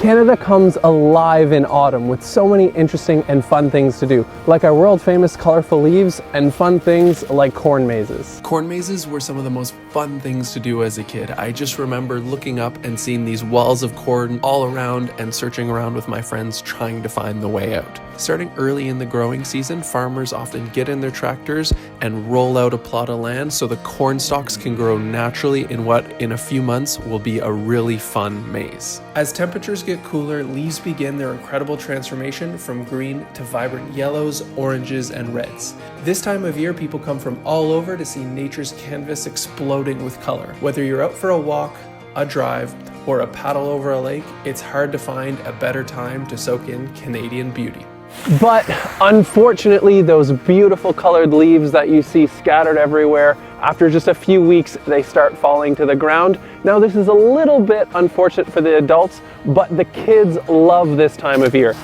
Canada comes alive in autumn with so many interesting and fun things to do, like our world famous colorful leaves and fun things like corn mazes. Corn mazes were some of the most fun things to do as a kid. I just remember looking up and seeing these walls of corn all around and searching around with my friends trying to find the way out. Starting early in the growing season, farmers often get in their tractors and roll out a plot of land so the corn stalks can grow naturally in what in a few months will be a really fun maze. As temperatures get cooler, leaves begin their incredible transformation from green to vibrant yellows, oranges, and reds. This time of year, people come from all over to see nature's canvas exploding with color. Whether you're out for a walk, a drive, or a paddle over a lake, it's hard to find a better time to soak in Canadian beauty. But unfortunately, those beautiful colored leaves that you see scattered everywhere, after just a few weeks, they start falling to the ground. Now, this is a little bit unfortunate for the adults, but the kids love this time of year.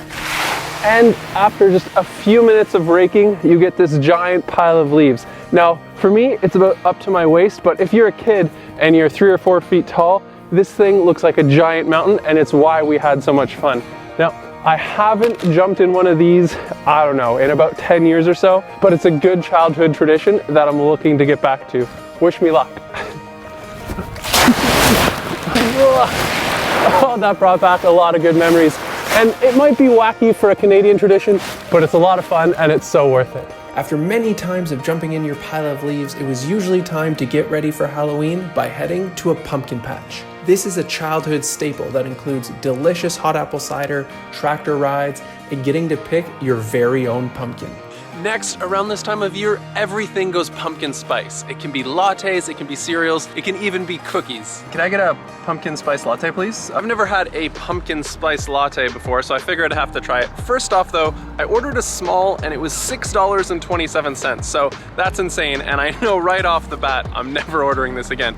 And after just a few minutes of raking, you get this giant pile of leaves. Now, for me, it's about up to my waist, but if you're a kid and you're 3 or 4 feet tall, this thing looks like a giant mountain, and it's why we had so much fun. Now, I haven't jumped in one of these, I don't know, in about 10 years or so, but it's a good childhood tradition that I'm looking to get back to. Wish me luck. Oh, that brought back a lot of good memories. And it might be wacky for a Canadian tradition, but it's a lot of fun and it's so worth it. After many times of jumping in your pile of leaves, it was usually time to get ready for Halloween by heading to a pumpkin patch. This is a childhood staple that includes delicious hot apple cider, tractor rides, and getting to pick your very own pumpkin. Next, around this time of year, everything goes pumpkin spice. It can be lattes, it can be cereals, it can even be cookies. Can I get a pumpkin spice latte, please? I've never had a pumpkin spice latte before, so I figured I'd have to try it. First off though, I ordered a small and it was $6.27, so that's insane, and I know right off the bat, I'm never ordering this again.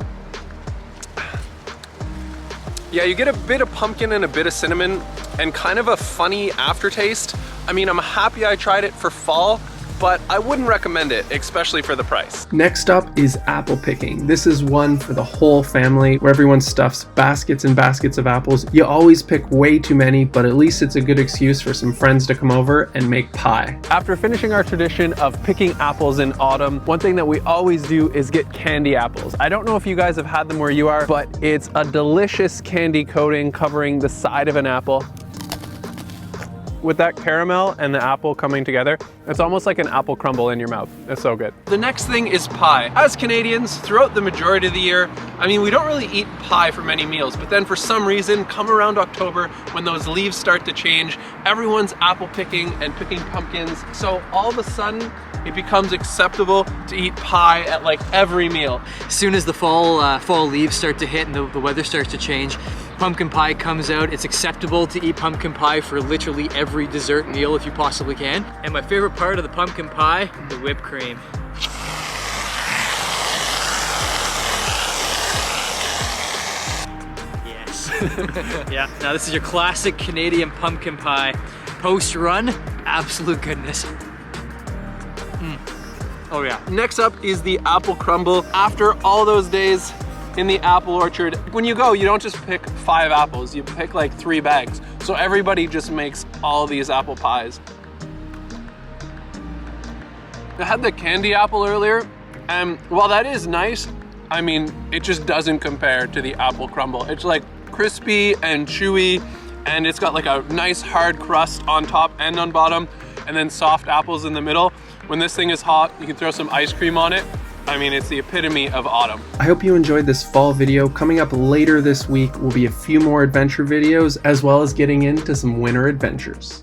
Yeah, you get a bit of pumpkin and a bit of cinnamon and kind of a funny aftertaste. I mean, I'm happy I tried it for fall, but I wouldn't recommend it, especially for the price. Next up is apple picking. This is one for the whole family where everyone stuffs baskets and baskets of apples. You always pick way too many, but at least it's a good excuse for some friends to come over and make pie. After finishing our tradition of picking apples in autumn, one thing that we always do is get candy apples. I don't know if you guys have had them where you are, but it's a delicious candy coating covering the side of an apple. With that caramel and the apple coming together, it's almost like an apple crumble in your mouth. It's so good. The next thing is pie. As Canadians, throughout the majority of the year, I mean, we don't really eat pie for many meals, but then for some reason, come around October, when those leaves start to change, everyone's apple picking and picking pumpkins. So all of a sudden, it becomes acceptable to eat pie at like every meal. As soon as the fall leaves start to hit and the weather starts to change, pumpkin pie comes out. It's acceptable to eat pumpkin pie for literally every dessert meal if you possibly can. And my favorite part of the pumpkin pie, the whipped cream. Yes. Yeah, now this is your classic Canadian pumpkin pie. Post-run, absolute goodness. Oh yeah. Next up is the apple crumble. After all those days in the apple orchard, when you go, you don't just pick 5 apples, you pick like 3 bags. So everybody just makes all these apple pies. I had the candy apple earlier, and while that is nice, I mean, it just doesn't compare to the apple crumble. It's like crispy and chewy, and it's got like a nice hard crust on top and on bottom, and then soft apples in the middle. When this thing is hot, you can throw some ice cream on it. I mean, it's the epitome of autumn. I hope you enjoyed this fall video. Coming up later this week will be a few more adventure videos, as well as getting into some winter adventures.